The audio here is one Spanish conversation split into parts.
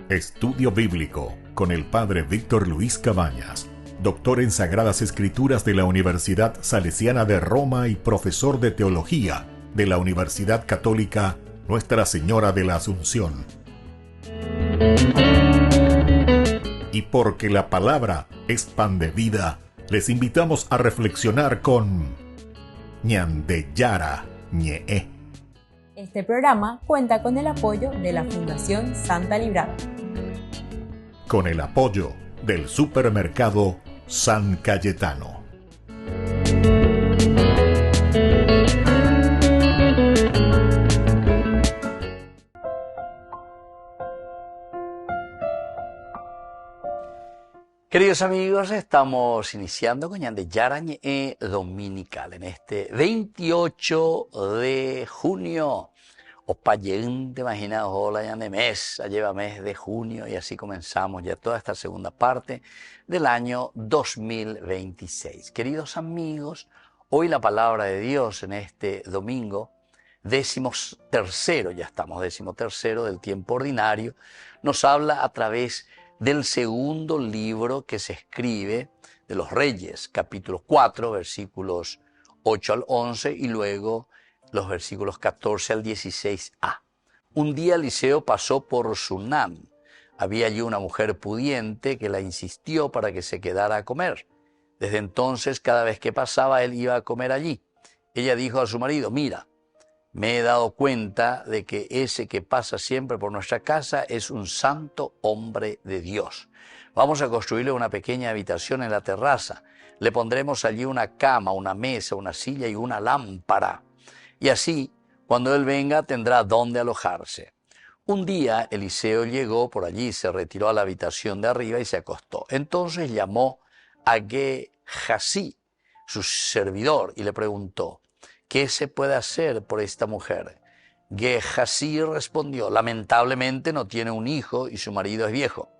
Estudio Bíblico con el Padre Víctor Luis Cabañas, doctor en Sagradas Escrituras de la Universidad Salesiana de Roma y profesor de Teología de la Universidad Católica Nuestra Señora de la Asunción. Y porque la palabra es pan de vida, les invitamos a reflexionar con Ñandeyara Ñe'e. Este programa cuenta con el apoyo de la Fundación Santa Librada. Con el apoyo del Supermercado San Cayetano. Queridos amigos, estamos iniciando con Ñandeyara Ñe'e Dominical en este 28 de junio. Opayente, imaginaos, hola ya de mes, lleva mes de junio y así comenzamos ya toda esta segunda parte del año 2026. Queridos amigos, hoy la palabra de Dios en este domingo, 13º, ya estamos 13º del tiempo ordinario, nos habla a través del segundo libro que se escribe de los Reyes, capítulo 4, versículos 8 al 11 y luego los versículos 14 al 16a. Un día Eliseo pasó por Sunam. Había allí una mujer pudiente que la insistió para que se quedara a comer. Desde entonces, cada vez que pasaba, él iba a comer allí. Ella dijo a su marido, mira, me he dado cuenta de que ese que pasa siempre por nuestra casa es un santo hombre de Dios. Vamos a construirle una pequeña habitación en la terraza. Le pondremos allí una cama, una mesa, una silla y una lámpara. Y así, cuando él venga, tendrá dónde alojarse. Un día Eliseo llegó por allí, se retiró a la habitación de arriba y se acostó. Entonces llamó a Gehasí, su servidor, y le preguntó, ¿qué se puede hacer por esta mujer? Gehasí respondió, lamentablemente no tiene un hijo y su marido es viejo.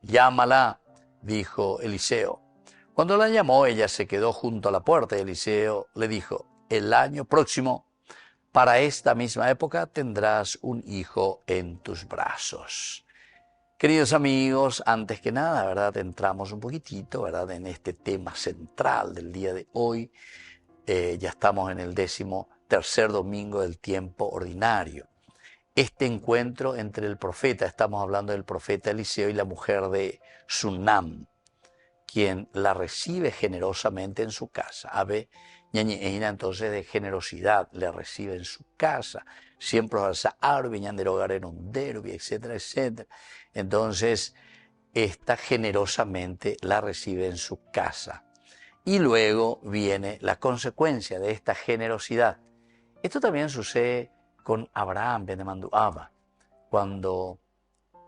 Llámala, dijo Eliseo. Cuando la llamó, ella se quedó junto a la puerta y Eliseo le dijo, el año próximo, para esta misma época, tendrás un hijo en tus brazos. Queridos amigos, antes que nada, ¿verdad? Entramos un poquitito, ¿verdad? En este tema central del día de hoy. Ya estamos en el 13º domingo del tiempo ordinario. Este encuentro entre el profeta, estamos hablando del profeta Eliseo y la mujer de Sunam, quien la recibe generosamente en su casa. Ave ñañeina entonces de generosidad, le recibe en su casa, siempre a arbi, ñanderogar en un derbi, etcétera, etcétera. Entonces, esta generosamente la recibe en su casa. Y luego viene la consecuencia de esta generosidad. Esto también sucede con Abraham ben Manduaba, cuando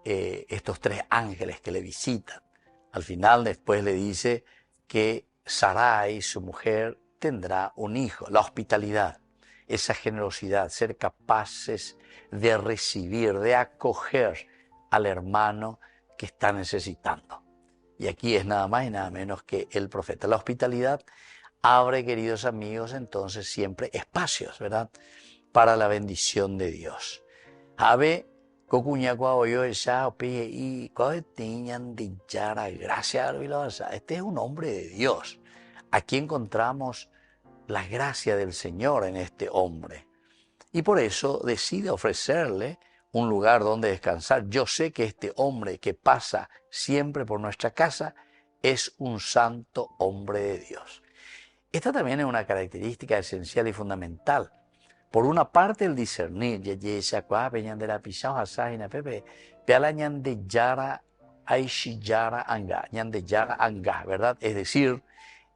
estos 3 ángeles que le visitan, al final después le dice que Sarai, su mujer, tendrá un hijo. La hospitalidad, esa generosidad, ser capaces de recibir, de acoger al hermano que está necesitando. Y aquí es nada más y nada menos que el profeta. La hospitalidad abre, queridos amigos, entonces siempre espacios, ¿verdad?, para la bendición de Dios. Ave gracias. Este es un hombre de Dios. Aquí encontramos la gracia del Señor en este hombre. Y por eso decide ofrecerle un lugar donde descansar. Yo sé que este hombre que pasa siempre por nuestra casa es un santo hombre de Dios. Esta también es una característica esencial y fundamental. Por una parte, el discernir, ¿verdad? Es decir,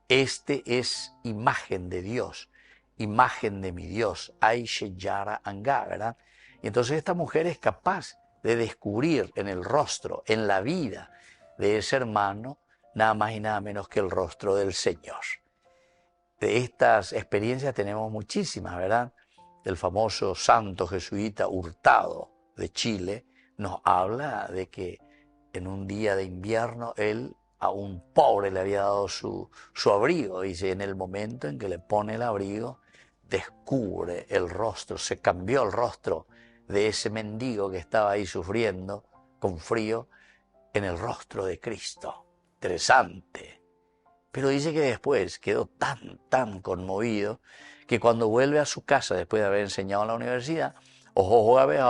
este es imagen de Dios, imagen de mi Dios, ¿verdad? Y entonces esta mujer es capaz de descubrir en el rostro, en la vida de ese hermano, nada más y nada menos que el rostro del Señor. De estas experiencias tenemos muchísimas, ¿verdad? El famoso santo jesuita Hurtado de Chile nos habla de que en un día de invierno él a un pobre le había dado su abrigo. Dice, en el momento en que le pone el abrigo, descubre el rostro, se cambió el rostro de ese mendigo que estaba ahí sufriendo con frío en el rostro de Cristo. Interesante. Pero dice que después quedó tan conmovido que cuando vuelve a su casa después de haber enseñado en la universidad, ojo a ver,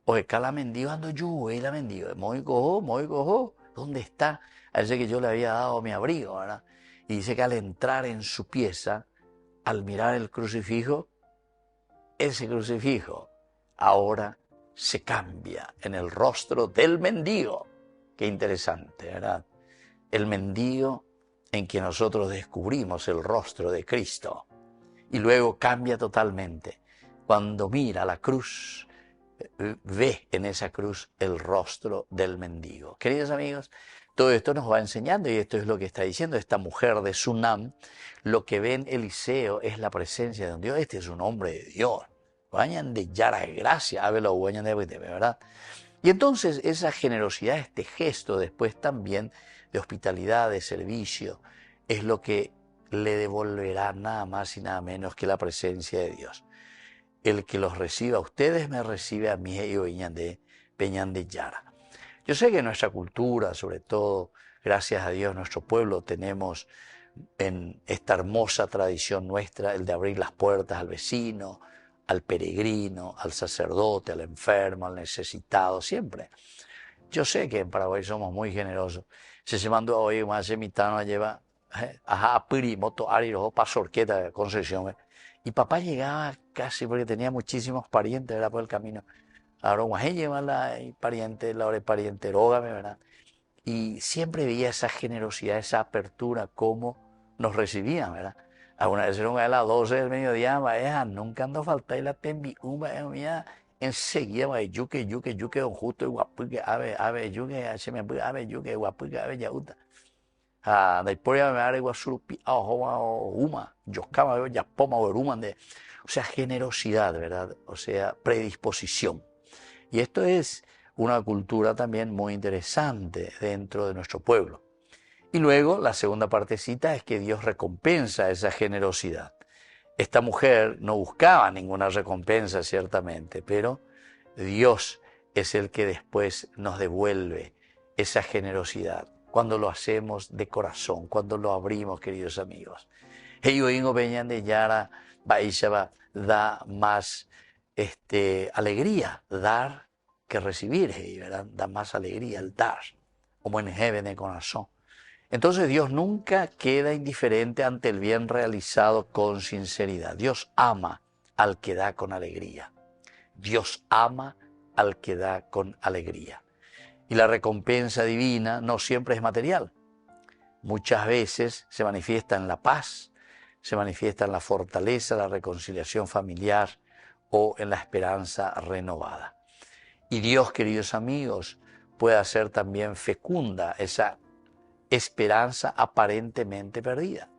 oye, cala mendigo ando yo, la mendigo, muy cojo, ¿dónde está? A ese que yo le había dado mi abrigo, ¿verdad? Y dice que al entrar en su pieza, al mirar el crucifijo, ese crucifijo ahora se cambia en el rostro del mendigo. Qué interesante, ¿verdad? El mendigo en que nosotros descubrimos el rostro de Cristo. Y luego cambia totalmente. Cuando mira la cruz, ve en esa cruz el rostro del mendigo. Queridos amigos, todo esto nos va enseñando, y esto es lo que está diciendo esta mujer de Sunam. Lo que ve en Eliseo es la presencia de un Dios. Este es un hombre de Dios. Vayan de Yara gracia, hábelo, vayan de ¿verdad? Y entonces esa generosidad, este gesto después también de hospitalidad, de servicio, es lo que le devolverá nada más y nada menos que la presencia de Dios. El que los reciba a ustedes me recibe a mí, y Peñán de Yara. Yo sé que en nuestra cultura, sobre todo, gracias a Dios, nuestro pueblo, tenemos en esta hermosa tradición nuestra el de abrir las puertas al vecino, al peregrino, al sacerdote, al enfermo, al necesitado, siempre. Yo sé que en Paraguay somos muy generosos. Se mandó hoy más mitano lleva a primo, arirojo, pasorqueta, concesión. Y papá llegaba casi porque tenía muchísimos parientes, ¿verdad? Por el camino. Ahora, lleva la pariente, la hora de pariente, rógame, ¿verdad? Y siempre veía esa generosidad, esa apertura, cómo nos recibían, ¿verdad? Alguna vez eran a las 12 del mediodía, vaya, nunca ando falta y la tembi, mía, enseguida, vaya, yuque, don justo, y guapuque, ave, yuque, ave, yuque, guapuque, ave, yauta. Después me haré guasurupi, uma, yoscama, yapoma, de, o sea, generosidad, ¿verdad? O sea, predisposición. Y esto es una cultura también muy interesante dentro de nuestro pueblo. Y luego la segunda partecita es que Dios recompensa esa generosidad. Esta mujer no buscaba ninguna recompensa ciertamente, pero Dios es el que después nos devuelve esa generosidad cuando lo hacemos de corazón, cuando lo abrimos, queridos amigos. Heyo Peñán de Yara da más alegría, dar que recibir, ¿verdad? Da más alegría el dar, como en heaven de corazón. Entonces Dios nunca queda indiferente ante el bien realizado con sinceridad. Dios ama al que da con alegría. Dios ama al que da con alegría. Y la recompensa divina no siempre es material. Muchas veces se manifiesta en la paz, se manifiesta en la fortaleza, la reconciliación familiar o en la esperanza renovada. Y Dios, queridos amigos, puede hacer también fecunda esa esperanza aparentemente perdida.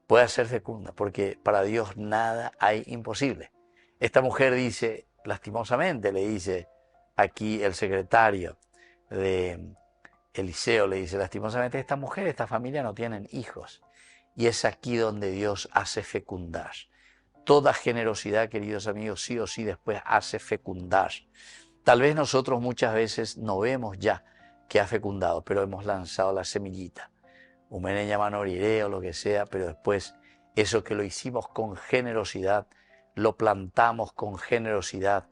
Puede ser fecunda, porque para Dios nada hay imposible. Esta mujer dice, lastimosamente, le dice aquí el secretario de Eliseo, le dice, lastimosamente, esta mujer, esta familia no tienen hijos. Y es aquí donde Dios hace fecundar. Toda generosidad, queridos amigos, sí o sí después hace fecundar. Tal vez nosotros muchas veces no vemos ya que ha fecundado, pero hemos lanzado la semillita. Humene llaman oriré o lo que sea, pero después eso que lo hicimos con generosidad, lo plantamos con generosidad,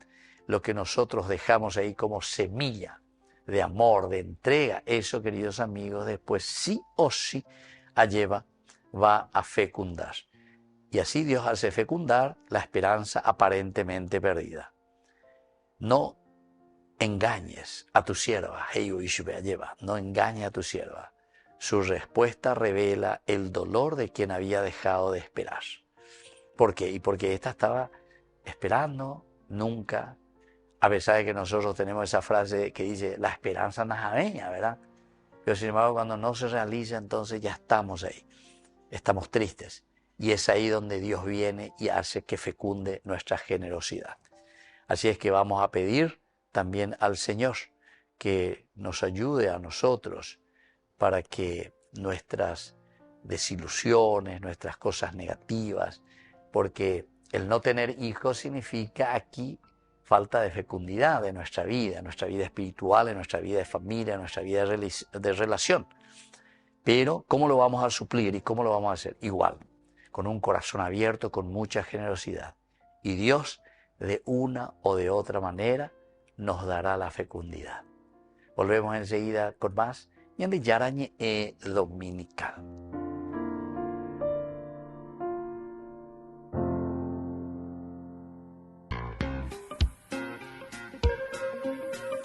lo que nosotros dejamos ahí como semilla de amor, de entrega, eso, queridos amigos, después sí o sí va a fecundar. Y así Dios hace fecundar la esperanza aparentemente perdida. No engañes a tu sierva, no engañes a tu sierva. Su respuesta revela el dolor de quien había dejado de esperar. ¿Por qué? Y porque ésta estaba esperando nunca, a pesar de que nosotros tenemos esa frase que dice, la esperanza najareña, ¿verdad? Pero sin embargo, cuando no se realiza, entonces ya estamos ahí, estamos tristes. Y es ahí donde Dios viene y hace que fecunde nuestra generosidad. Así es que vamos a pedir también al Señor que nos ayude a nosotros para que nuestras desilusiones, nuestras cosas negativas, porque el no tener hijos significa aquí falta de fecundidad en nuestra vida espiritual, en nuestra vida de familia, en nuestra vida de relación. Pero, ¿cómo lo vamos a suplir y cómo lo vamos a hacer? Igual, con un corazón abierto, con mucha generosidad. Y Dios, de una o de otra manera, nos dará la fecundidad. Volvemos enseguida con más Ñande Yarañe Dominical.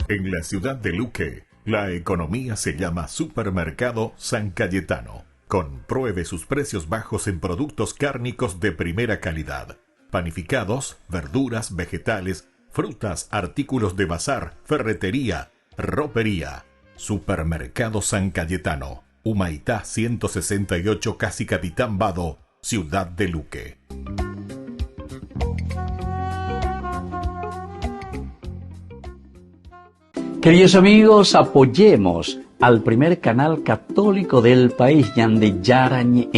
En la ciudad de Luque, la economía se llama Supermercado San Cayetano. Compruebe sus precios bajos en productos cárnicos de primera calidad. Panificados, verduras, vegetales, frutas, artículos de bazar, ferretería, ropería. Supermercado San Cayetano, Humaitá 168, Casi Capitán Vado, ciudad de Luque. Queridos amigos, apoyemos al primer canal católico del país, Ñande Yarañe.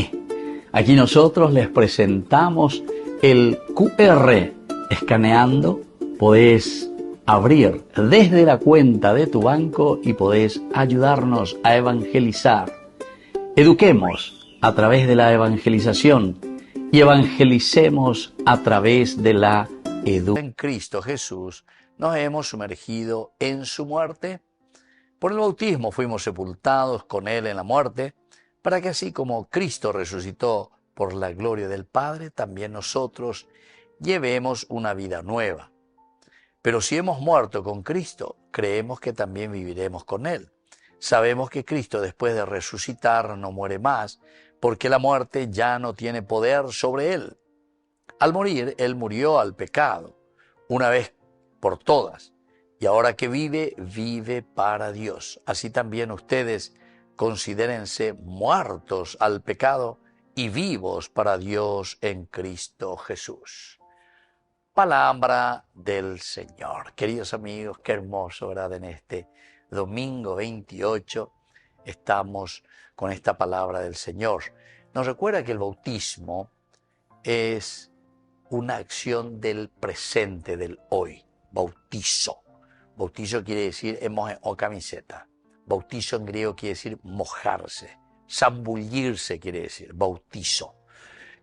Aquí nosotros les presentamos el QR. Escaneando, podés abrir desde la cuenta de tu banco y podés ayudarnos a evangelizar. Eduquemos a través de la evangelización y evangelicemos a través de la educación. En Cristo Jesús nos hemos sumergido en su muerte. Por el bautismo fuimos sepultados con Él en la muerte, para que así como Cristo resucitó por la gloria del Padre, también nosotros llevemos una vida nueva. Pero si hemos muerto con Cristo, creemos que también viviremos con Él. Sabemos que Cristo, después de resucitar, no muere más, porque la muerte ya no tiene poder sobre Él. Al morir, Él murió al pecado, una vez por todas, y ahora que vive, vive para Dios. Así también ustedes considérense muertos al pecado y vivos para Dios en Cristo Jesús. Palabra del Señor. Queridos amigos, qué hermoso, ¿verdad? En este domingo 28 estamos con esta palabra del Señor. Nos recuerda que el bautismo es una acción del presente, del hoy. Bautizo. Bautizo quiere decir o camiseta. Bautizo en griego quiere decir mojarse. Zambullirse quiere decir bautizo.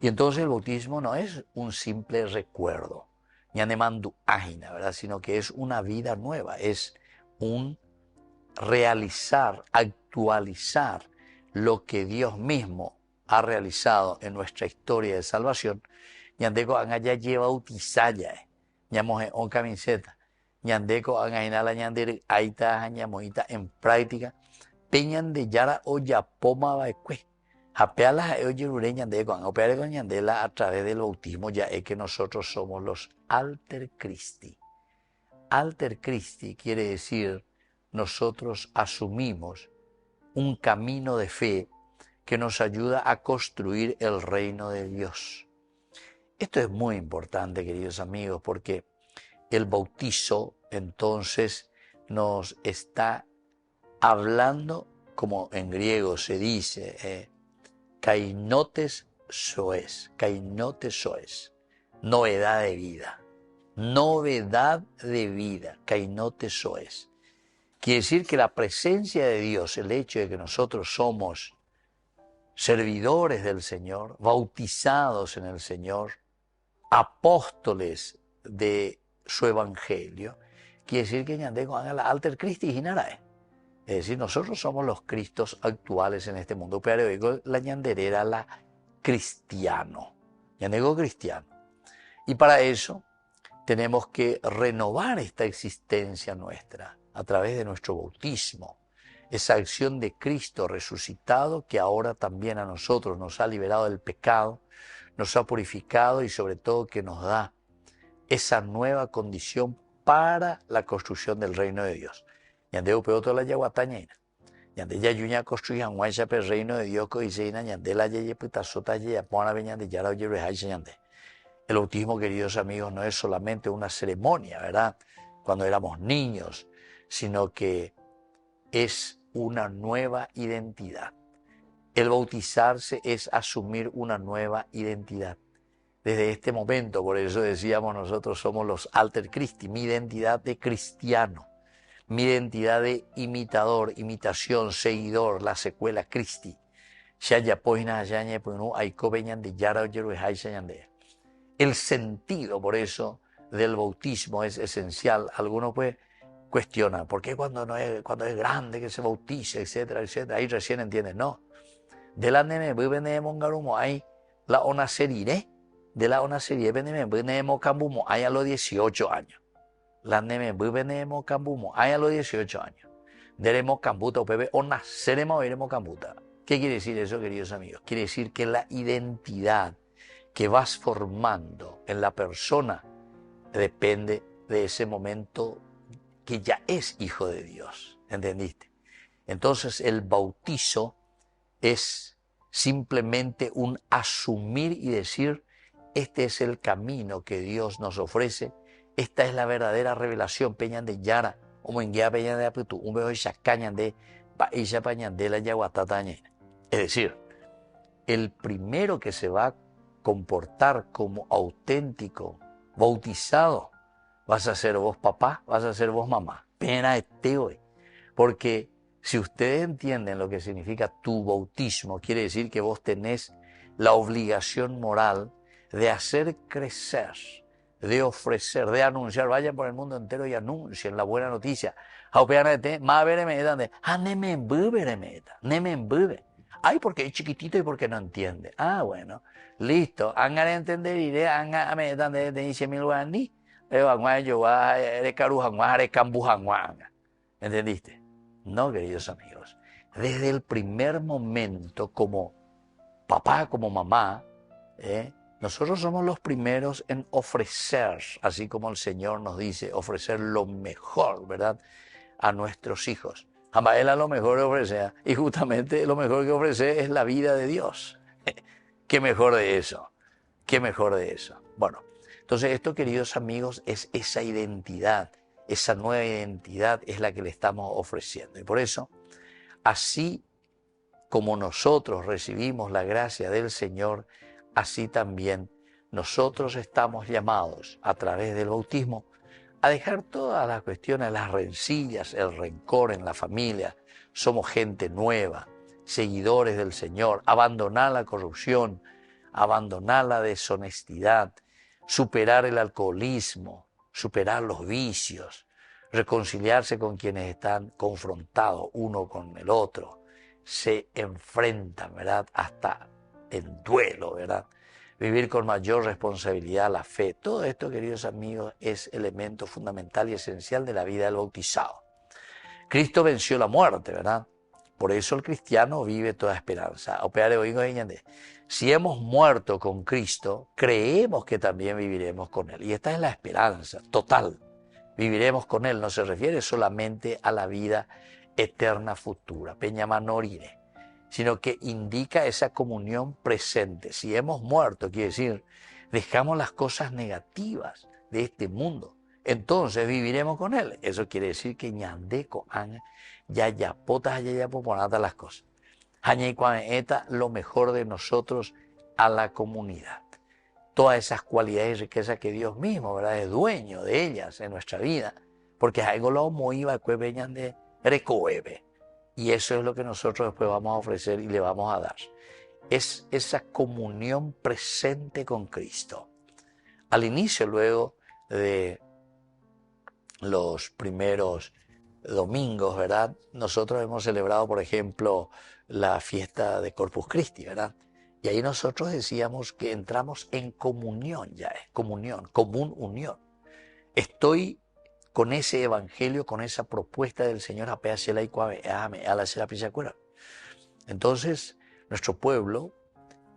Y entonces el bautismo no es un simple recuerdo, ñanemandu ágina, ¿verdad? Sino que es una vida nueva, es un realizar, actualizar lo que Dios mismo ha realizado en nuestra historia de salvación. Ñandeko angaya lleva bautizaya, ñamoje on camiseta. Ñandeko angainala ñander aita ñamoita en práctica. Peñan de yara o yapoma baekue. Japeala oyerure ñandeko opeare con ñandela a través del bautismo, ya es que nosotros somos los alter Christi. Alter Christi quiere decir nosotros asumimos un camino de fe que nos ayuda a construir el reino de Dios. Esto es muy importante, queridos amigos, porque el bautizo entonces nos está hablando, como en griego se dice, kainotes soes, novedad de vida, kainotes soes. Quiere decir que la presencia de Dios, el hecho de que nosotros somos servidores del Señor, bautizados en el Señor, apóstoles de su evangelio, quiere decir que ñandeko haga la alter Christi ginarae. Es decir, nosotros somos los Cristos actuales en este mundo. Pero digo, la ñanderera, la cristiano. Ñandeko cristiano. Y para eso tenemos que renovar esta existencia nuestra a través de nuestro bautismo. Esa acción de Cristo resucitado que ahora también a nosotros nos ha liberado del pecado, nos ha purificado y sobre todo que nos da esa nueva condición para la construcción del reino de Dios. Ñande upeo toda la yaguatañeira. Ñande ya yuña construyan guancha per reino de Dios que dice ñande la yeye putasota ya pona ñande ya la oye ñande. El bautismo, queridos amigos, no es solamente una ceremonia, ¿verdad? Cuando éramos niños, sino que es una nueva identidad. El bautizarse es asumir una nueva identidad. desde este momento. Por eso decíamos nosotros somos los Alter Christi, mi identidad de cristiano, mi identidad de imitador, imitación, seguidor, la secuela Christi. El sentido, por eso, del bautismo es esencial. Algunos pues cuestionan, ¿por qué cuando es grande que se bautice, etcétera, etcétera? Ahí recién entienden, no. De la neme bubene mongarumo hay la ona serire, de la ona serie bene cambumo hay a los 18 años. La neme bubene cambumo hay a los 18 años. Deremo cambuta o pepe ona seremo iremo cambuta. ¿Qué quiere decir eso, queridos amigos? Quiere decir que la identidad que vas formando en la persona depende de ese momento que ya es hijo de Dios. ¿Entendiste? Entonces el bautizo es simplemente un asumir y decir, este es el camino que Dios nos ofrece, esta es la verdadera revelación, peñan de Yara, como en guía peñan de Aputu, un beso chacañan de Paisha pañan de la Yaguatataña. Es decir, el primero que se va a comportar como auténtico, bautizado, vas a ser vos papá, vas a ser vos mamá. Pena este hoy. Porque si ustedes entienden lo que significa tu bautismo, quiere decir que vos tenés la obligación moral de hacer crecer, de ofrecer, de anunciar. Vayan por el mundo entero y anuncien la buena noticia. Ay, porque es chiquitito y porque no entiende. Ah, bueno, listo. Hangan entender iré, hangan de 10.000 guaraní. ¿Entendiste? No, queridos amigos. Desde el primer momento, como papá, como mamá, nosotros somos los primeros en ofrecer, así como el Señor nos dice, ofrecer lo mejor, ¿verdad?, a nuestros hijos. Jamás Él a lo mejor ofrece, y justamente lo mejor que ofrece es la vida de Dios. ¿Qué mejor de eso? ¿Qué mejor de eso? Bueno, entonces esto, queridos amigos, es esa identidad, esa nueva identidad es la que le estamos ofreciendo. Y por eso, así como nosotros recibimos la gracia del Señor, así también nosotros estamos llamados a través del bautismo a dejar todas las cuestiones, las rencillas, el rencor en la familia. Somos gente nueva, seguidores del Señor, abandonar la corrupción, abandonar la deshonestidad, superar el alcoholismo, superar los vicios, reconciliarse con quienes están confrontados uno con el otro, se enfrentan, ¿verdad?, hasta en duelo, ¿verdad?, vivir con mayor responsabilidad la fe. Todo esto, queridos amigos, es elemento fundamental y esencial de la vida del bautizado. Cristo venció la muerte, ¿verdad? Por eso el cristiano vive toda esperanza. Si hemos muerto con Cristo, creemos que también viviremos con Él. Y esta es la esperanza total. Viviremos con Él. No se refiere solamente a la vida eterna futura, Peñamanorire, sino que indica esa comunión presente. Si hemos muerto, quiere decir, dejamos las cosas negativas de este mundo, entonces viviremos con Él. Eso quiere decir que ñandeco, yayapotas, yayapoponata las cosas. Eta lo mejor de nosotros a la comunidad. Todas esas cualidades y riquezas que Dios mismo, ¿verdad?, es dueño de ellas en nuestra vida, porque algo lo moiva de recoebe. Y eso es lo que nosotros después vamos a ofrecer y le vamos a dar. Es esa comunión presente con Cristo. Al inicio, luego de los primeros domingos, ¿verdad?, nosotros hemos celebrado, por ejemplo, la fiesta de Corpus Christi, ¿verdad? Y ahí nosotros decíamos que entramos en comunión, ya es comunión, común unión. Estoy con ese evangelio, con esa propuesta del Señor, entonces nuestro pueblo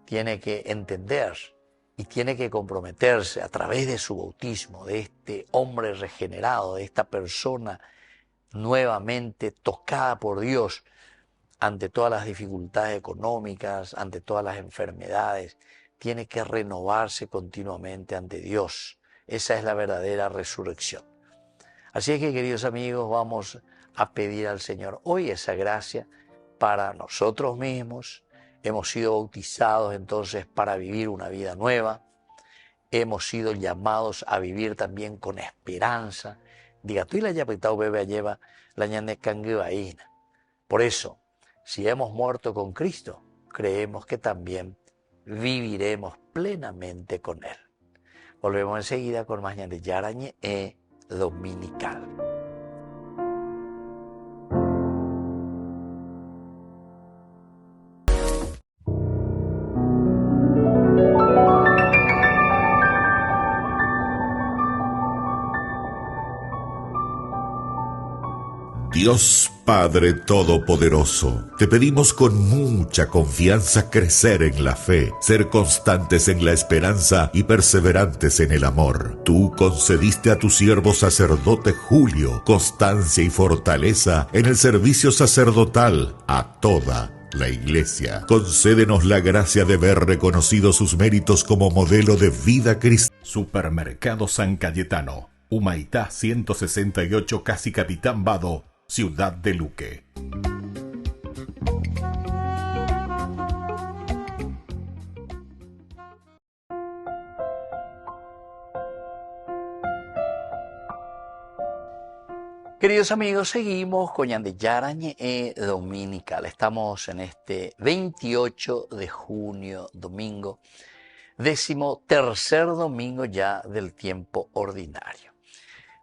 tiene que entender y tiene que comprometerse a través de su bautismo, de este hombre regenerado, de esta persona nuevamente tocada por Dios ante todas las dificultades económicas, ante todas las enfermedades, tiene que renovarse continuamente ante Dios. Esa es la verdadera resurrección. Así es que, queridos amigos, vamos a pedir al Señor hoy esa gracia para nosotros mismos. Hemos sido bautizados entonces para vivir una vida nueva. hemos sido llamados a vivir también con esperanza. Diga, tú y la yapitao bebe lleva la ñane canguevaína. Por eso, si hemos muerto con Cristo, creemos que también viviremos plenamente con Él. Volvemos enseguida con más ñane Yarañe Dominical. Dios Padre Todopoderoso, te pedimos con mucha confianza crecer en la fe, ser constantes en la esperanza y perseverantes en el amor. Tú concediste a tu siervo sacerdote Julio constancia y fortaleza en el servicio sacerdotal a toda la Iglesia. Concédenos la gracia de ver reconocidos sus méritos como modelo de vida cristiana. Supermercado San Cayetano, Humaitá 168, Casi Capitán Vado, Ciudad de Luque. Queridos amigos, seguimos con Ñande Yarañe Dominical. Estamos en este 28 de junio, domingo, 13º domingo ya del tiempo ordinario.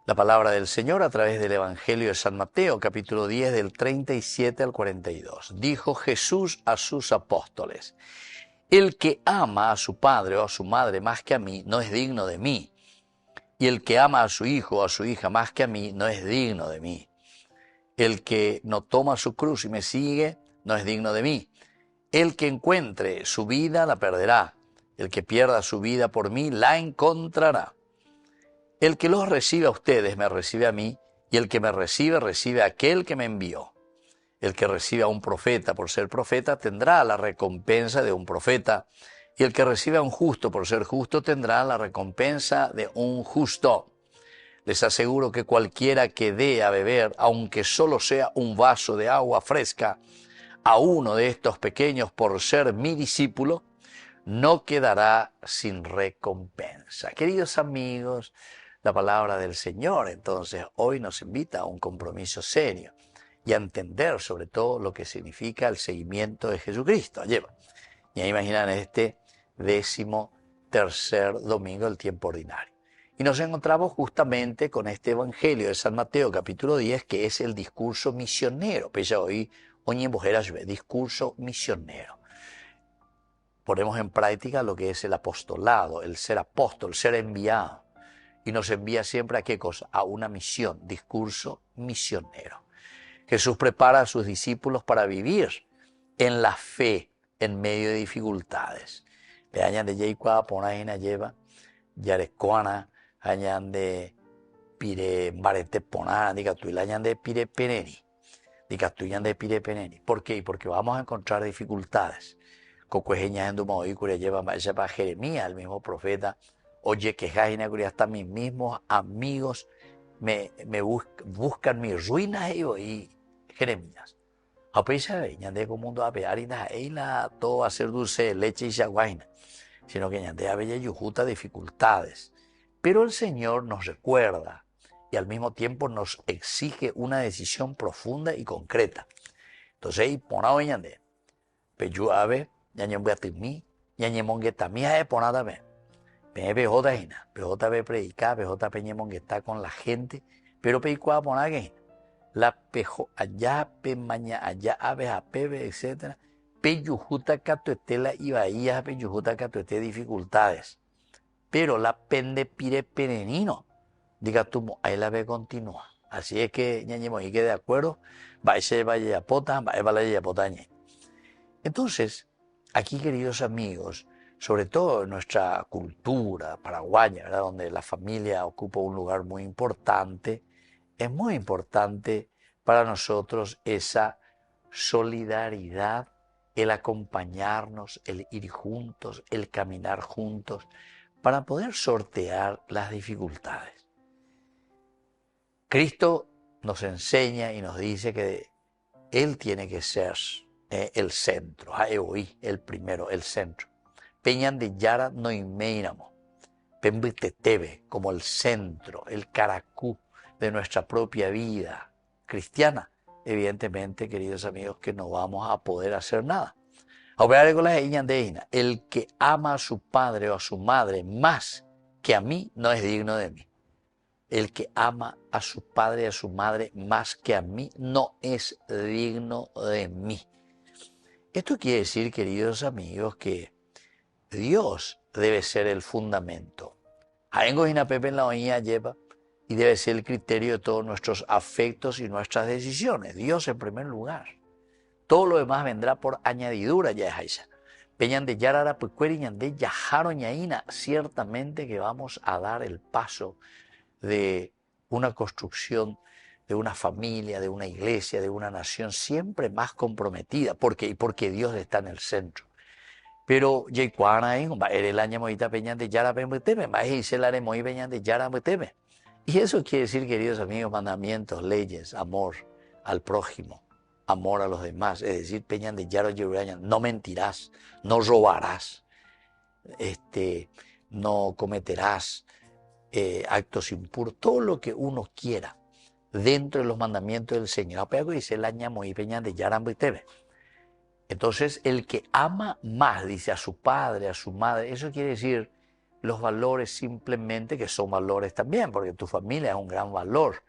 La palabra del Señor a través del Evangelio de San Mateo, capítulo 10, del 37 al 42. Dijo Jesús a sus apóstoles: el que ama a su padre o a su madre más que a mí, no es digno de mí. Y el que ama a su hijo o a su hija más que a mí, no es digno de mí. El que no toma su cruz y me sigue, no es digno de mí. El que encuentre su vida, la perderá. El que pierda su vida por mí, la encontrará. El que los recibe a ustedes, me recibe a mí, y el que me recibe, recibe a aquel que me envió. El que recibe a un profeta por ser profeta, tendrá la recompensa de un profeta, y el que recibe a un justo por ser justo, tendrá la recompensa de un justo. Les aseguro que cualquiera que dé a beber, aunque solo sea un vaso de agua fresca, a uno de estos pequeños por ser mi discípulo, no quedará sin recompensa. Queridos amigos, la palabra del Señor entonces hoy nos invita a un compromiso serio y a entender sobre todo lo que significa el seguimiento de Jesucristo. Ya imaginan este 13º domingo del tiempo ordinario. Y nos encontramos justamente con este Evangelio de San Mateo, capítulo 10, que es el discurso misionero. Pella hoy, discurso misionero. Ponemos en práctica lo que es el apostolado, el ser apóstol, ser enviado. Y nos envía siempre a qué cosa? A una misión, discurso misionero. Jesús prepara a sus discípulos para vivir en la fe en medio de dificultades. Vean de Yeikua, Ponaina lleva, Yarecoana, Añan de Pire Marete Poná, diga tú, y la de Pire Peneni, diga tú, de Pire Peneni. ¿Por qué? Porque vamos a encontrar dificultades. Cocuejeña en Dumoícuria lleva para Jeremías, el mismo profeta. Oye, que hasta mis mismos amigos me buscan mis ruinas y Jeremías. A pesar de que como mundo a pear y la todo a ser dulce de leche y chaguaina, sino que ñande a bella yujuta dificultades. Pero el Señor nos recuerda y al mismo tiempo nos exige una decisión profunda y concreta. Entonces, y ponado ñande, peyu ave, ñañe beatimí, ñañe monguetamía de ponada be. PJ hina, PJ be predicar, PJ peñemon está con la gente, pero peicua ponague la pejo allá, pe maña allá, aves a pebe, etc. Peyujuta catuetela y bahías, peyujuta catuete dificultades. Pero la pende pire penenino, diga tú, ahí la ve continúa. Así es que ñañemo y que de acuerdo, va a ser vaya pota, va a la potañe. Entonces, aquí, queridos amigos, sobre todo en nuestra cultura paraguaya, ¿verdad?, donde la familia ocupa un lugar muy importante, es muy importante para nosotros esa solidaridad, el acompañarnos, el ir juntos, el caminar juntos, para poder sortear las dificultades. Cristo nos enseña y nos dice que Él tiene que ser el centro, el primero, el centro. Peñan de Yara no imeinamo. Pembetetebe, como el centro, el caracú de nuestra propia vida cristiana, evidentemente, queridos amigos, que no vamos a poder hacer nada. El que ama a su padre o a su madre más que a mí no es digno de mí. El que ama a su padre y a su madre más que a mí no es digno de mí. Esto quiere decir, queridos amigos, que Dios debe ser el fundamento. Y debe ser el criterio de todos nuestros afectos y nuestras decisiones. Dios en primer lugar. Todo lo demás vendrá por añadidura, ya es esa. Ciertamente que vamos a dar el paso de una construcción, de una familia, de una iglesia, de una nación siempre más comprometida. ¿Por qué? Porque Dios está en el centro. Pero y eso quiere decir, queridos amigos, mandamientos, leyes, amor al prójimo, amor a los demás. Es decir, peñan de yaro yuraña, no mentirás, no robarás, no cometerás actos impuros, todo lo que uno quiera dentro de los mandamientos del Señor. Entonces, el que ama más, dice, a su padre, a su madre, eso quiere decir los valores simplemente, que son valores también, porque tu familia es un gran valor,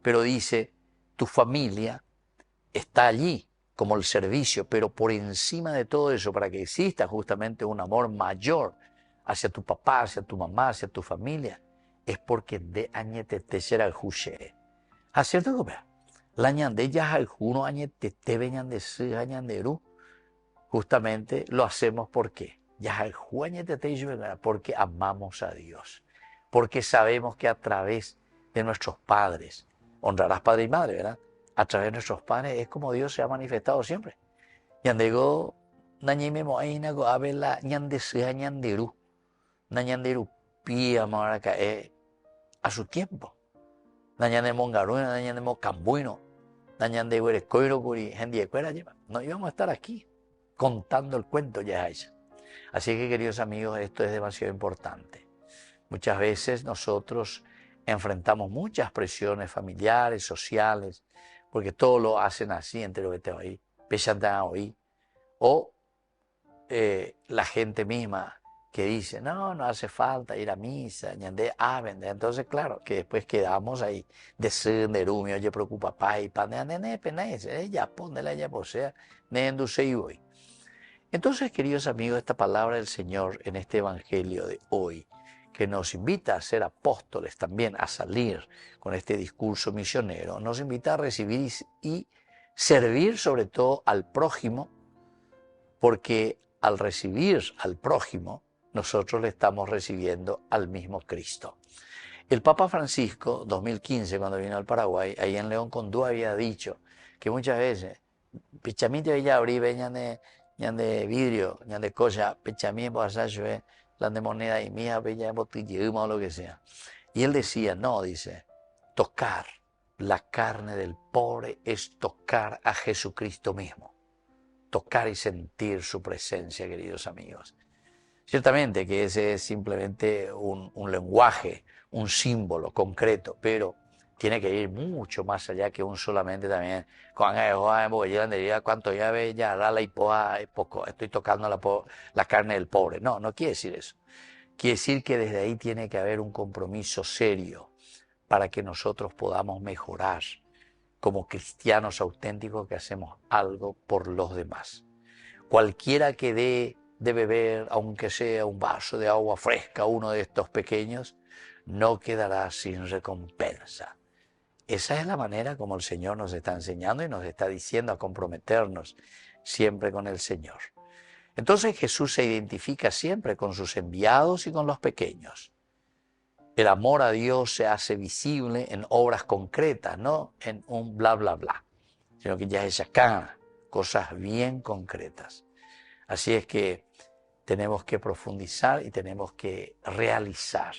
pero dice, tu familia está allí como el servicio, pero por encima de todo eso, para que exista justamente un amor mayor hacia tu papá, hacia tu mamá, hacia tu familia, es porque de añetete será el juche. ¿Cierto que la ñande ya al juno añetete veñan de su añanderu? Justamente lo hacemos porque porque amamos a Dios, porque sabemos que a través de nuestros padres, honrarás padre y madre, ¿verdad? A través de nuestros padres es como Dios se ha manifestado siempre. Ñandego, nañimemo ainago abela ñandesea ñanderu, nañanderu pía maraca a su tiempo. Nañandemo garuna, nañandemo cambuino, nañandego eres coiro curi, gente cuera lleva. No íbamos a estar aquí contando el cuento ya ella. Así que, queridos amigos, esto es demasiado importante. Muchas veces nosotros enfrentamos muchas presiones familiares, sociales, porque todo lo hacen así, entre lo que te oí, peshantan oí, o la gente misma que dice, no hace falta ir a misa, ñandé, entonces claro, que después quedamos ahí, de senderumi, oye, preocupa, pai, pan, ella, ponela, ella, posea, nenduce y voy. Entonces, queridos amigos, esta palabra del Señor en este evangelio de hoy, que nos invita a ser apóstoles también, a salir con este discurso misionero, nos invita a recibir y servir sobre todo al prójimo, porque al recibir al prójimo, nosotros le estamos recibiendo al mismo Cristo. El Papa Francisco, 2015, cuando vino al Paraguay, ahí en León Condú había dicho que muchas veces, pichamito ella abrí, veñan de vidrio, ñan de cosa, pechamí, boasayo, la de moneda y mía, bella botella, o lo que sea. Y él decía, no, dice, tocar la carne del pobre es tocar a Jesucristo mismo. Tocar y sentir su presencia, queridos amigos. Ciertamente que ese es simplemente un lenguaje, un símbolo concreto, pero tiene que ir mucho más allá que un solamente también. Cuánto ya ve, ya la hipoa es poco, estoy tocando la carne del pobre. No quiere decir eso. Quiere decir que desde ahí tiene que haber un compromiso serio para que nosotros podamos mejorar como cristianos auténticos que hacemos algo por los demás. Cualquiera que dé de beber, aunque sea un vaso de agua fresca a uno de estos pequeños, no quedará sin recompensa. Esa es la manera como el Señor nos está enseñando y nos está diciendo a comprometernos siempre con el Señor. Entonces Jesús se identifica siempre con sus enviados y con los pequeños. El amor a Dios se hace visible en obras concretas, no en un bla, bla, bla, sino que ya es acá, cosas bien concretas. Así es que tenemos que profundizar y tenemos que realizar.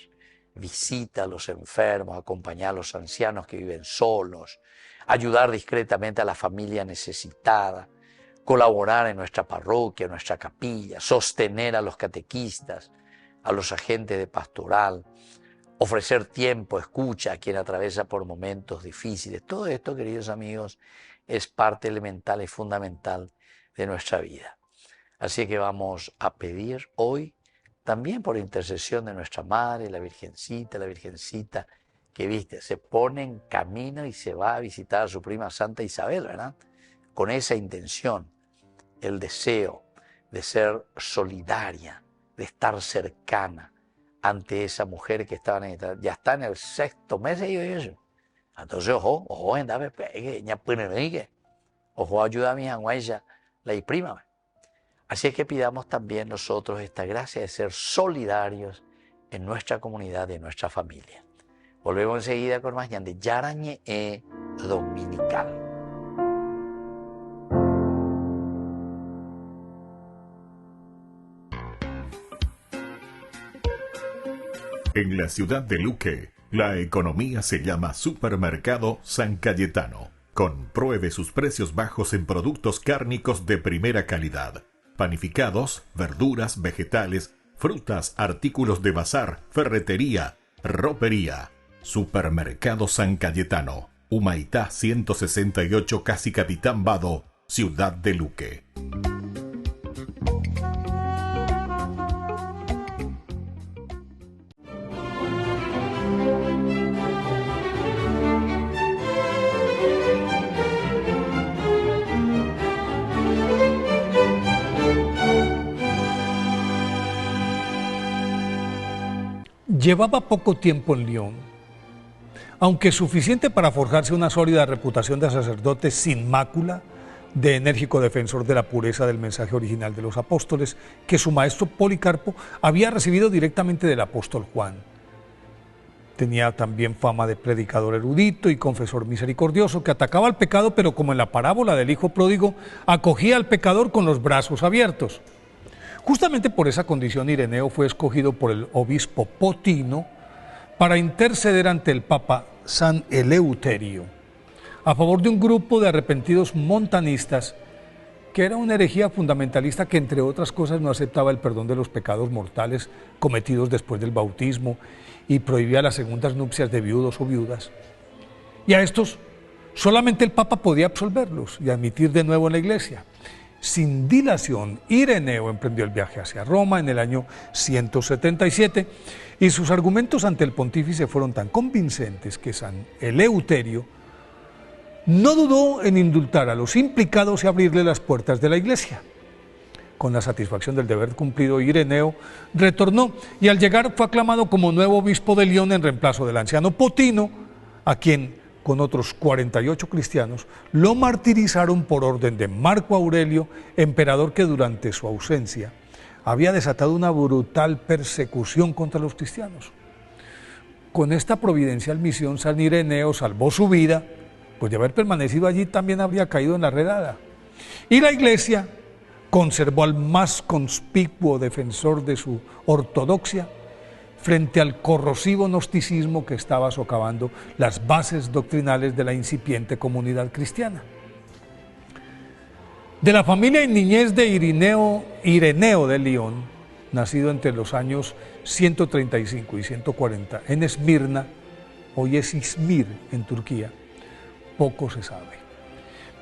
Visita a los enfermos, acompañar a los ancianos que viven solos, ayudar discretamente a la familia necesitada, colaborar en nuestra parroquia, en nuestra capilla, sostener a los catequistas, a los agentes de pastoral, ofrecer tiempo, escucha a quien atraviesa por momentos difíciles. Todo esto, queridos amigos, es parte elemental y fundamental de nuestra vida. Así que vamos a pedir hoy, también por intercesión de nuestra Madre, la Virgencita, que viste, se pone en camino y se va a visitar a su prima Santa Isabel, ¿verdad? Con esa intención, el deseo de ser solidaria, de estar cercana ante esa mujer que ya está en el 6º mes y eso. Entonces, ojo, andame, ojo, ayuda a mi anguaya, la prima. Así es que pidamos también nosotros esta gracia de ser solidarios en nuestra comunidad y en nuestra familia. Volvemos enseguida con más de Yarañe Dominical. En la ciudad de Luque, la economía se llama Supermercado San Cayetano. Compruebe sus precios bajos en productos cárnicos de primera calidad. Panificados, verduras, vegetales, frutas, artículos de bazar, ferretería, ropería. Supermercado San Cayetano, Humaitá 168, Casi Capitán Vado, ciudad de Luque. Llevaba poco tiempo en Lyon, aunque suficiente para forjarse una sólida reputación de sacerdote sin mácula, de enérgico defensor de la pureza del mensaje original de los apóstoles, que su maestro Policarpo había recibido directamente del apóstol Juan. Tenía también fama de predicador erudito y confesor misericordioso que atacaba al pecado, pero como en la parábola del hijo pródigo, acogía al pecador con los brazos abiertos. Justamente por esa condición, Ireneo fue escogido por el obispo Potino para interceder ante el Papa San Eleuterio a favor de un grupo de arrepentidos montanistas que era una herejía fundamentalista que, entre otras cosas, no aceptaba el perdón de los pecados mortales cometidos después del bautismo y prohibía las segundas nupcias de viudos o viudas. Y a estos solamente el Papa podía absolverlos y admitir de nuevo en la Iglesia. Sin dilación, Ireneo emprendió el viaje hacia Roma en el año 177 y sus argumentos ante el pontífice fueron tan convincentes que San Eleuterio no dudó en indultar a los implicados y abrirle las puertas de la Iglesia. Con la satisfacción del deber cumplido, Ireneo retornó y al llegar fue aclamado como nuevo obispo de Lyon en reemplazo del anciano Potino, a quien con otros 48 cristianos, lo martirizaron por orden de Marco Aurelio, emperador que durante su ausencia había desatado una brutal persecución contra los cristianos. Con esta providencial misión, San Ireneo salvó su vida, pues de haber permanecido allí también habría caído en la redada. Y la Iglesia conservó al más conspicuo defensor de su ortodoxia frente al corrosivo gnosticismo que estaba socavando las bases doctrinales de la incipiente comunidad cristiana. De la familia y niñez de Ireneo de Lyon, nacido entre los años 135 y 140 en Esmirna, hoy es Izmir en Turquía, poco se sabe.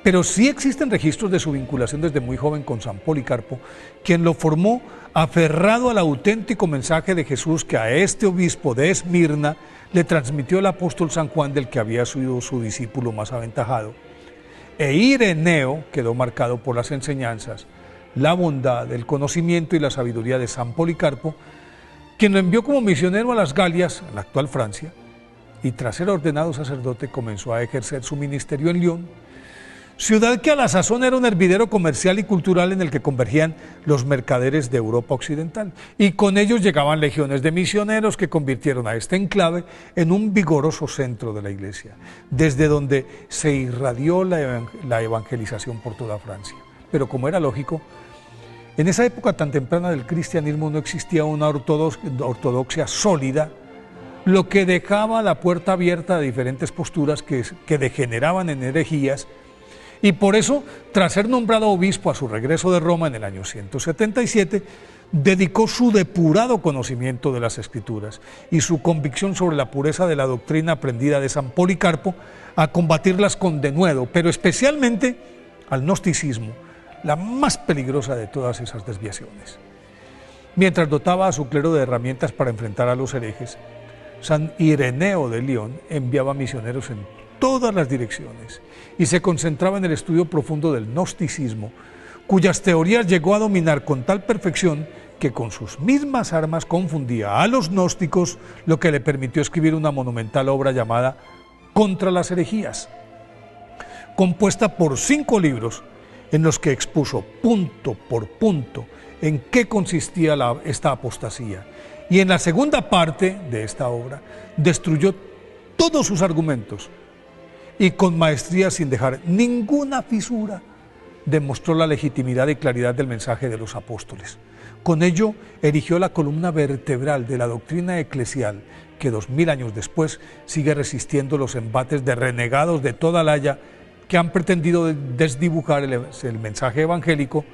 Pero sí existen registros de su vinculación desde muy joven con San Policarpo, quien lo formó aferrado al auténtico mensaje de Jesús que a este obispo de Esmirna le transmitió el apóstol San Juan, del que había sido su discípulo más aventajado. E Ireneo quedó marcado por las enseñanzas, la bondad, el conocimiento y la sabiduría de San Policarpo, quien lo envió como misionero a las Galias, en la actual Francia, y tras ser ordenado sacerdote comenzó a ejercer su ministerio en Lyon, ciudad que a la sazón era un hervidero comercial y cultural en el que convergían los mercaderes de Europa Occidental, y con ellos llegaban legiones de misioneros que convirtieron a este enclave en un vigoroso centro de la Iglesia, desde donde se irradió la evangelización por toda Francia. Pero como era lógico, en esa época tan temprana del cristianismo no existía una ortodoxia sólida, lo que dejaba la puerta abierta a diferentes posturas que degeneraban en herejías. Y por eso, tras ser nombrado obispo a su regreso de Roma en el año 177, dedicó su depurado conocimiento de las Escrituras y su convicción sobre la pureza de la doctrina aprendida de San Policarpo a combatirlas con denuedo, pero especialmente al gnosticismo, la más peligrosa de todas esas desviaciones. Mientras dotaba a su clero de herramientas para enfrentar a los herejes, San Ireneo de León enviaba misioneros en todas las direcciones y se concentraba en el estudio profundo del gnosticismo, cuyas teorías llegó a dominar con tal perfección que con sus mismas armas confundía a los gnósticos, lo que le permitió escribir una monumental obra llamada Contra las herejías, compuesta por 5 libros en los que expuso punto por punto en qué consistía esta apostasía. Y en la segunda parte de esta obra destruyó todos sus argumentos y con maestría, sin dejar ninguna fisura, demostró la legitimidad y claridad del mensaje de los apóstoles. Con ello erigió la columna vertebral de la doctrina eclesial que 2000 años después sigue resistiendo los embates de renegados de toda la haya que han pretendido desdibujar el mensaje evangélico.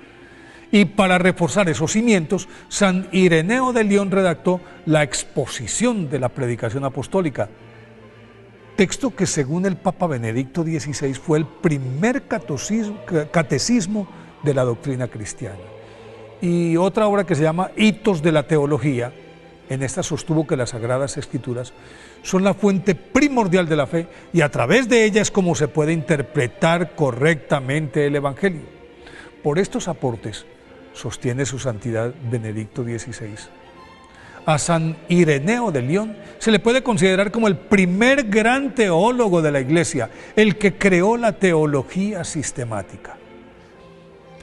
Y para reforzar esos cimientos, San Ireneo de León redactó la exposición de la predicación apostólica, texto que según el Papa Benedicto XVI fue el primer catecismo de la doctrina cristiana. Y otra obra que se llama Hitos de la Teología. En esta sostuvo que las Sagradas Escrituras son la fuente primordial de la fe y a través de ella es como se puede interpretar correctamente el Evangelio. Por estos aportes, sostiene su santidad Benedicto XVI, a San Ireneo de León se le puede considerar como el primer gran teólogo de la Iglesia, el que creó la teología sistemática.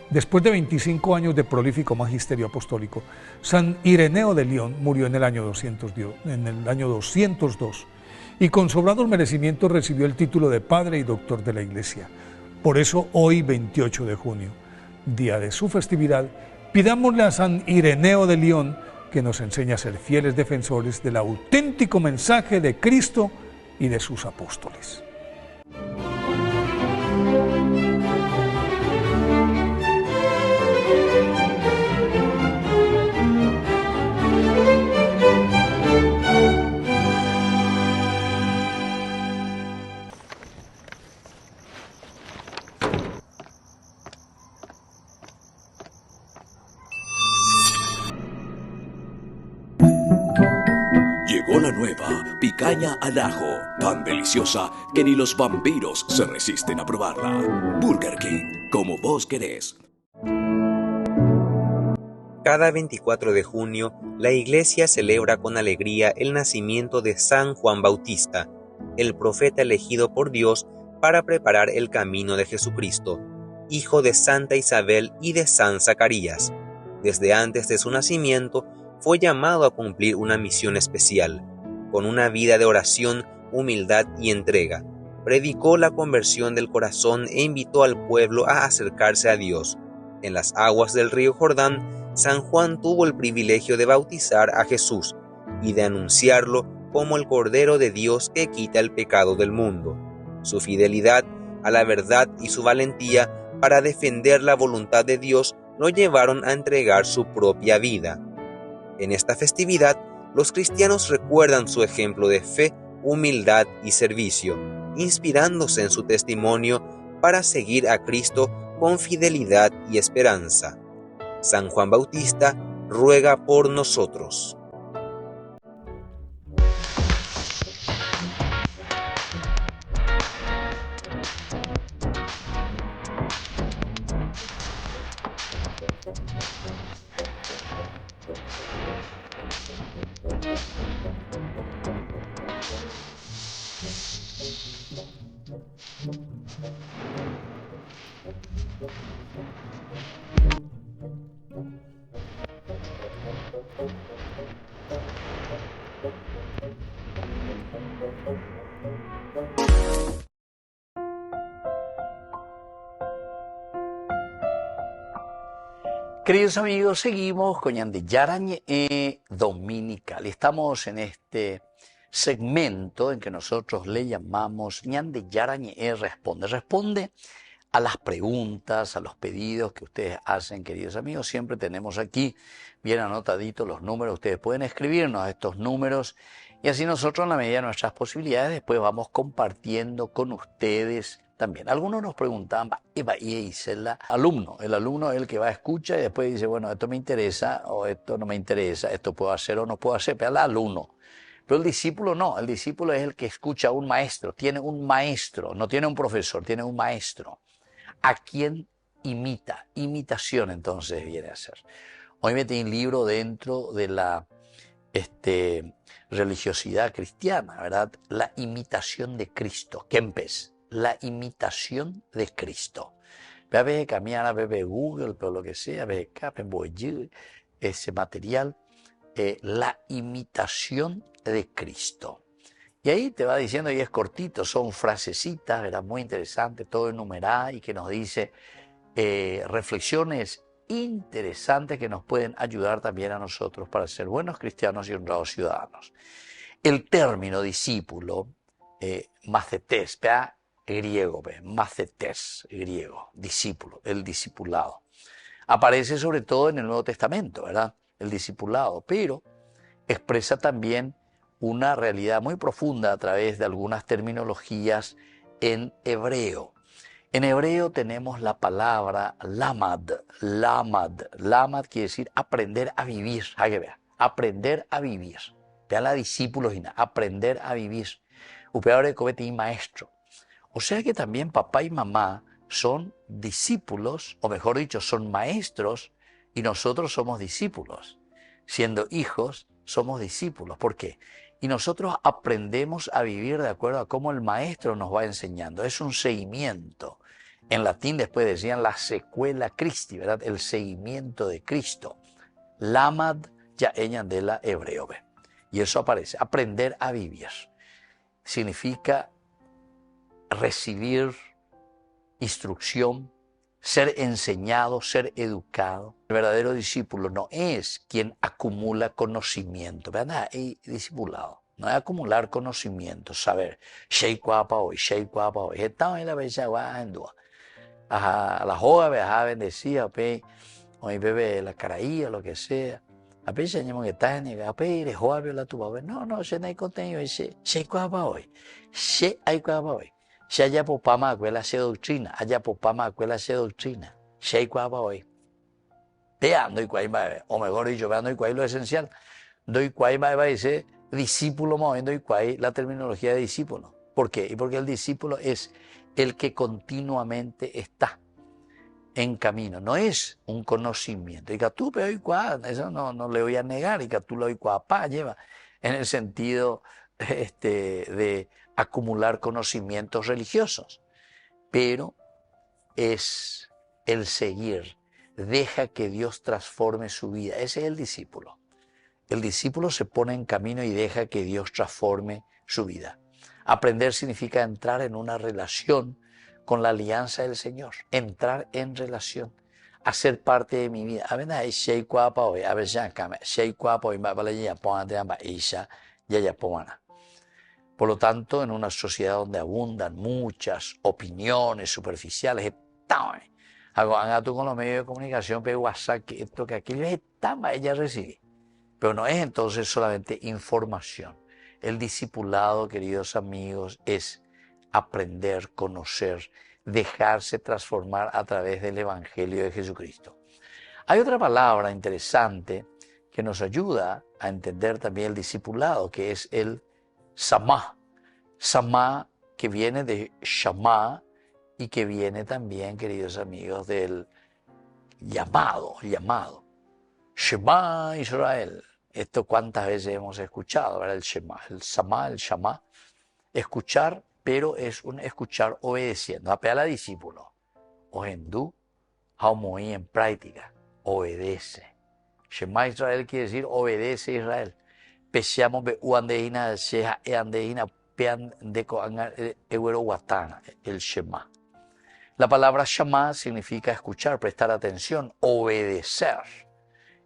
Después de 25 años de prolífico magisterio apostólico, San Ireneo de León murió en el año 202 y con sobrados merecimientos recibió el título de Padre y Doctor de la Iglesia. Por eso hoy, 28 de junio, día de su festividad, pidámosle a San Ireneo de León que nos enseñe a ser fieles defensores del auténtico mensaje de Cristo y de sus apóstoles. Llegó la nueva picaña al ajo, tan deliciosa que ni los vampiros se resisten a probarla. Burger King, como vos querés. Cada 24 de junio, la Iglesia celebra con alegría el nacimiento de San Juan Bautista, el profeta elegido por Dios para preparar el camino de Jesucristo, hijo de Santa Isabel y de San Zacarías. Desde antes de su nacimiento, fue llamado a cumplir una misión especial. Con una vida de oración, humildad y entrega, predicó la conversión del corazón e invitó al pueblo a acercarse a Dios. En las aguas del río Jordán, San Juan tuvo el privilegio de bautizar a Jesús y de anunciarlo como el Cordero de Dios que quita el pecado del mundo. Su fidelidad a la verdad y su valentía para defender la voluntad de Dios lo llevaron a entregar su propia vida. En esta festividad, los cristianos recuerdan su ejemplo de fe, humildad y servicio, inspirándose en su testimonio para seguir a Cristo con fidelidad y esperanza. San Juan Bautista ruega por nosotros. Queridos amigos, seguimos con Ñande Yarañe Dominical. Estamos en este segmento en que nosotros le llamamos Ñande Yarañe Responde. Responde a las preguntas, a los pedidos que ustedes hacen, queridos amigos. Siempre tenemos aquí bien anotaditos los números. Ustedes pueden escribirnos a estos números y así nosotros, en la medida de nuestras posibilidades, después vamos compartiendo con ustedes también. Algunos nos preguntaban, y dice el alumno es el que va a escuchar y después dice, bueno, esto me interesa o esto no me interesa, esto puedo hacer o no puedo hacer, pero el alumno. Pero el discípulo no, el discípulo es el que escucha a un maestro, tiene un maestro, no tiene un profesor, tiene un maestro. ¿A quién imita? Imitación entonces viene a ser. Hoy metí un libro dentro de la religiosidad cristiana, ¿verdad? La imitación de Cristo. Kempes, la imitación de Cristo. A veces caminar a ver Google, pero lo que sea, a veces ese material, la imitación de Cristo. Y ahí te va diciendo, y es cortito, son frasecitas, ¿verdad? Muy interesante, todo enumerado y que nos dice reflexiones interesantes que nos pueden ayudar también a nosotros para ser buenos cristianos y honrados ciudadanos. El término discípulo, macetes, griego, macetes, griego, discípulo, el discipulado. Aparece sobre todo en el Nuevo Testamento, ¿verdad? El discipulado, pero expresa también una realidad muy profunda a través de algunas terminologías en hebreo. En hebreo tenemos la palabra lamad. Lamad quiere decir aprender a vivir. Aprender a vivir. Vean la discípulos, aprender a vivir. Upeador de maestro. O sea que también papá y mamá son discípulos, o mejor dicho, son maestros, y nosotros somos discípulos. Siendo hijos, somos discípulos. ¿Por qué? Y nosotros aprendemos a vivir de acuerdo a cómo el maestro nos va enseñando. Es un seguimiento. En latín después decían la sequela Christi, ¿verdad? El seguimiento de Cristo. Lamad ya eñan de la hebreo. Y eso aparece. Aprender a vivir. Significa recibir instrucción, ser enseñado, ser educado. El verdadero discípulo no es quien acumula conocimiento, ¿verdad? Es discipulado. No es acumular conocimiento, saber. A la joven, bendecida, hoy bebe la caraía, lo que sea. A veces tenemos que estar en el joven, la tuba. No, se no hay contenido. Se cuapa hoy. Se hay cuapa hoy. Si haya popama escuela se doctrina, haya popama escuela se doctrina. Si hay cuapa hoy. Vean, doy cuay, o mejor dicho, vean, doy cuay lo esencial. Doy cuay, va a decir discípulo, moviendo doy cuay la terminología de discípulo. ¿Por qué? Y porque el discípulo es el que continuamente está en camino, no es un conocimiento. Y que tú, pero eso no le voy a negar, y que tú lo doy cuapa, lleva en el sentido de acumular conocimientos religiosos, pero es el seguir, deja que Dios transforme su vida. Ese es el discípulo. El discípulo se pone en camino y deja que Dios transforme su vida. Aprender significa entrar en una relación con la alianza del Señor, entrar en relación, hacer parte de mi vida. A ver, por lo tanto, en una sociedad donde abundan muchas opiniones superficiales, hagan tú con los medios de comunicación, pero WhatsApp, que esto, que aquello, ella recibe. Pero no es entonces solamente información. El discipulado, queridos amigos, es aprender, conocer, dejarse transformar a través del Evangelio de Jesucristo. Hay otra palabra interesante que nos ayuda a entender también el discipulado, que es el Samá. Samá, que viene de Shamá y que viene también, queridos amigos, del llamado. Shema Israel. Esto cuántas veces hemos escuchado, ¿verdad? El Shema, el Samá, el Shamá. Escuchar, pero es un escuchar obedeciendo. Apela al discípulo. Ohendú, Haumoí en práctica. Obedece. Shema Israel quiere decir obedece Israel. Peseamos be uandehina sheha eandehina pean deco euro watana, el Shema. La palabra Shema significa escuchar, prestar atención, obedecer.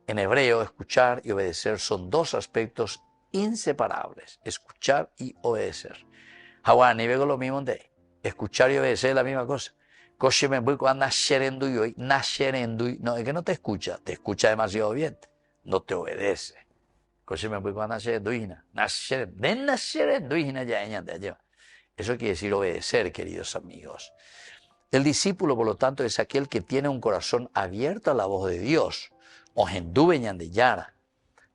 En hebreo, escuchar y obedecer son dos aspectos inseparables. Escuchar y obedecer. Hawani veo lo mismo de escuchar y obedecer es la misma cosa. No, es que no te escucha demasiado bien, no te obedece. Eso quiere decir obedecer, queridos amigos. El discípulo, por lo tanto, es aquel que tiene un corazón abierto a la voz de Dios.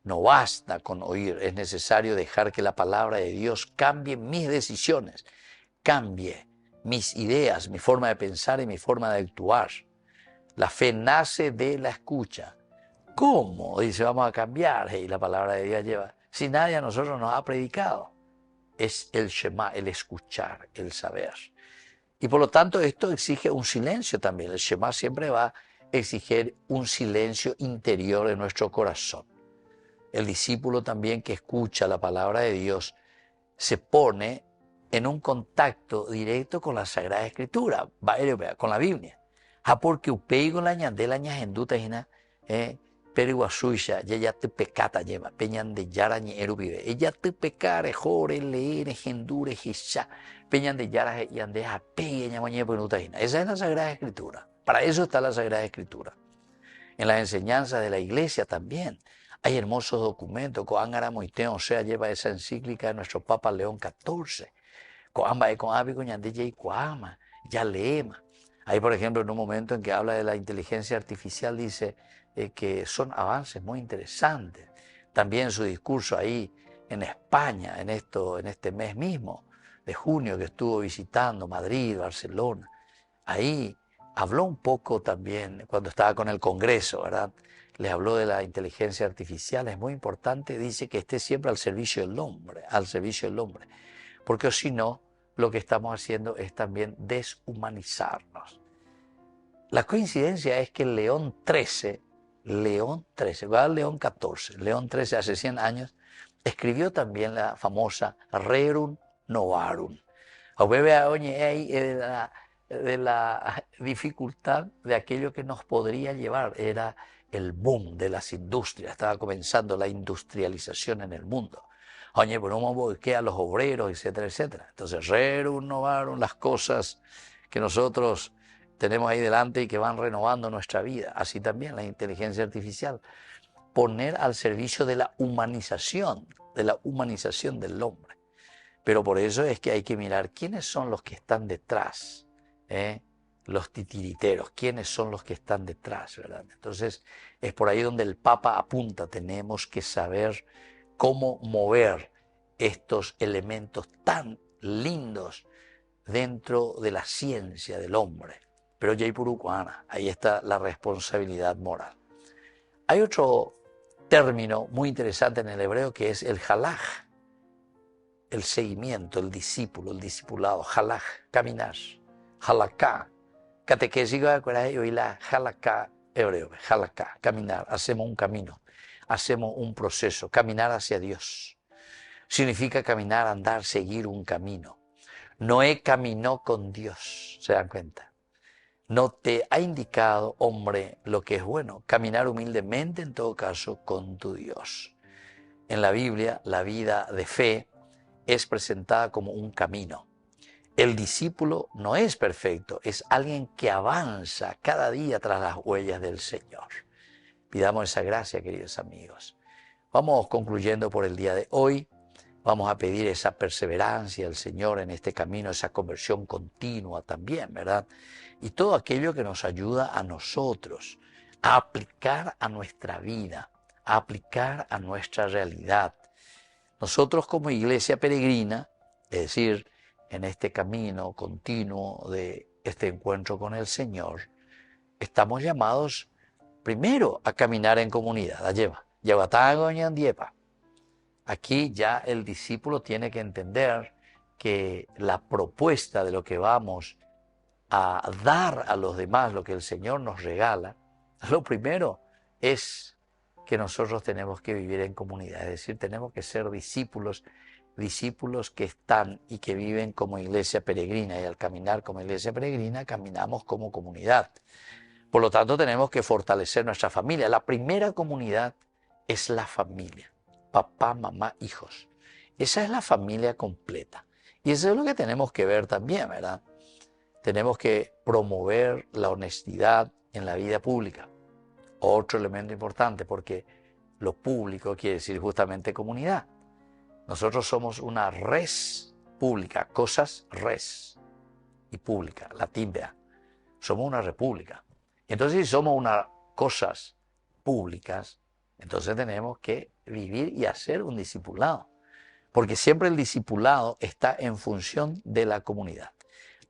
No basta con oír, es necesario dejar que la palabra de Dios cambie mis decisiones, cambie mis ideas, mi forma de pensar y mi forma de actuar. La fe nace de la escucha. ¿Cómo? Dice, vamos a cambiar. Y la palabra de Dios lleva. Si nadie a nosotros nos ha predicado, es el Shema, el escuchar, el saber. Y por lo tanto esto exige un silencio también. El Shema siempre va a exigir un silencio interior en nuestro corazón. El discípulo también que escucha la palabra de Dios se pone en un contacto directo con la Sagrada Escritura, con la Biblia. Porque upeigo la ñandela ñajenduta hina, periguasuya, ya te pecata lleva, peñan de yara ñeru vive. Ella te pecare, jore, leere, gendure, gisha, peñan de yara y andeja, peña mañe penuta hina. Esa es la Sagrada Escritura. Para eso está la Sagrada Escritura. En las enseñanzas de la Iglesia también hay hermosos documentos. Coángara Moiteo, o sea, lleva esa encíclica de nuestro Papa León XIV. Coamba con Abico ñandella y Coama, ya leema. Ahí, por ejemplo, en un momento en que habla de la inteligencia artificial, dice que son avances muy interesantes. También su discurso ahí en España, en este mes mismo de junio, que estuvo visitando Madrid, Barcelona. Ahí habló un poco también, cuando estaba con el Congreso, ¿verdad? Les habló de la inteligencia artificial, es muy importante, dice que esté siempre al servicio del hombre, porque si no, lo que estamos haciendo es también deshumanizarnos. La coincidencia es que León XIII, León XIV, hace 100 años, escribió también la famosa Rerum Novarum. De la dificultad de aquello que nos podría llevar, era el boom de las industrias, estaba comenzando la industrialización en el mundo. Oye, pero no boiqué a los obreros, etcétera, etcétera. Entonces, renovaron las cosas que nosotros tenemos ahí delante y que van renovando nuestra vida. Así también la inteligencia artificial. Poner al servicio de la humanización del hombre. Pero por eso es que hay que mirar quiénes son los que están detrás, los titiriteros, quiénes son los que están detrás, ¿verdad? Entonces, es por ahí donde el Papa apunta, tenemos que saber cómo mover estos elementos tan lindos dentro de la ciencia del hombre. Pero Jaipurukuana, ahí está la responsabilidad moral. Hay otro término muy interesante en el hebreo que es el halaj, el seguimiento, el discípulo, el discipulado, halaj, caminar, halaká, catequesis, hoy la halaká hebreo, halaká, caminar, hacemos un camino. Hacemos un proceso, caminar hacia Dios. Significa caminar, andar, seguir un camino. Noé caminó con Dios, ¿se dan cuenta? No te ha indicado, hombre, lo que es bueno. Caminar humildemente, en todo caso, con tu Dios. En la Biblia, la vida de fe es presentada como un camino. El discípulo no es perfecto, es alguien que avanza cada día tras las huellas del Señor. Pidamos esa gracia, queridos amigos. Vamos concluyendo por el día de hoy. Vamos a pedir esa perseverancia al Señor en este camino, esa conversión continua también, ¿verdad? Y todo aquello que nos ayuda a nosotros a aplicar a nuestra vida, a aplicar a nuestra realidad. Nosotros como iglesia peregrina, es decir, en este camino continuo de este encuentro con el Señor, estamos llamados primero a caminar en comunidad. Aquí ya el discípulo tiene que entender que la propuesta de lo que vamos a dar a los demás, lo que el Señor nos regala, lo primero es que nosotros tenemos que vivir en comunidad. Es decir, tenemos que ser discípulos que están y que viven como iglesia peregrina. Y al caminar como iglesia peregrina, caminamos como comunidad. Por lo tanto, tenemos que fortalecer nuestra familia. La primera comunidad es la familia. Papá, mamá, hijos. Esa es la familia completa. Y eso es lo que tenemos que ver también, ¿verdad? tenemos que promover la honestidad en la vida pública. Otro elemento importante, porque lo público quiere decir justamente comunidad. Nosotros somos una res pública, cosas res y pública, latín, vea. Somos una república. Entonces, si somos unas cosas públicas, entonces tenemos que vivir y hacer un discipulado. Porque siempre el discipulado está en función de la comunidad.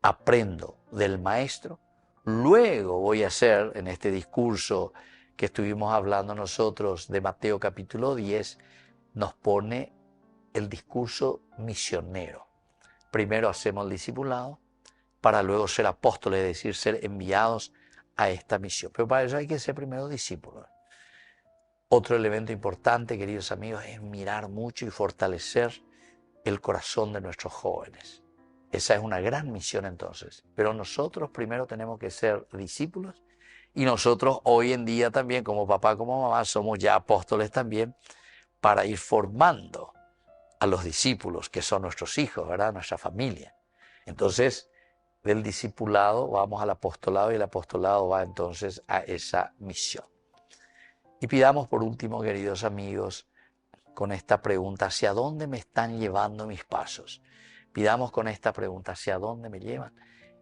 Aprendo del maestro, luego voy a hacer, en este discurso que estuvimos hablando nosotros de Mateo capítulo 10, nos pone el discurso misionero. Primero hacemos el discipulado para luego ser apóstoles, es decir, ser enviados a esta misión. Pero para eso hay que ser primero discípulos. Otro elemento importante, queridos amigos, es mirar mucho y fortalecer el corazón de nuestros jóvenes. Esa es una gran misión entonces. Pero nosotros primero tenemos que ser discípulos y nosotros hoy en día también, como papá, como mamá, somos ya apóstoles también para ir formando a los discípulos, que son nuestros hijos, ¿verdad? Nuestra familia. Entonces, del discipulado vamos al apostolado y el apostolado va entonces a esa misión. Y pidamos por último, queridos amigos, con esta pregunta, ¿hacia dónde me están llevando mis pasos? Pidamos con esta pregunta, ¿hacia dónde me llevan?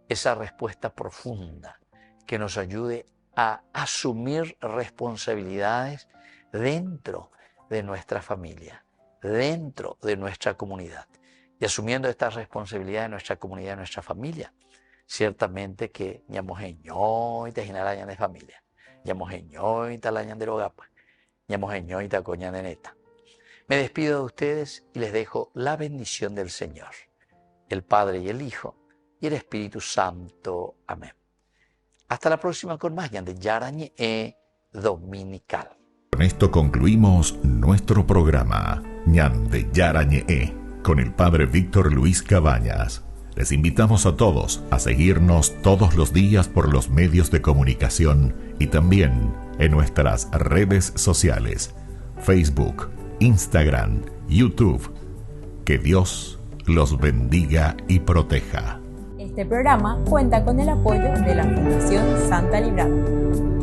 Esa respuesta profunda que nos ayude a asumir responsabilidades dentro de nuestra familia, dentro de nuestra comunidad. Y asumiendo esta responsabilidad de nuestra comunidad, de nuestra familia, ciertamente que ñamojeño y tejinarañan de familia, ñamojeño y talañan de logapa, ñamojeño y tacoñan de neta. Me despido de ustedes y les dejo la bendición del Señor, el Padre y el Hijo y el Espíritu Santo. Amén. Hasta la próxima con más de Yarañe Dominical. Con esto concluimos nuestro programa Ñan de Yarañe con el Padre Víctor Luis Cabañas. Les invitamos a todos a seguirnos todos los días por los medios de comunicación y también en nuestras redes sociales, Facebook, Instagram, YouTube. Que Dios los bendiga y proteja. Este programa cuenta con el apoyo de la Fundación Santa Librada.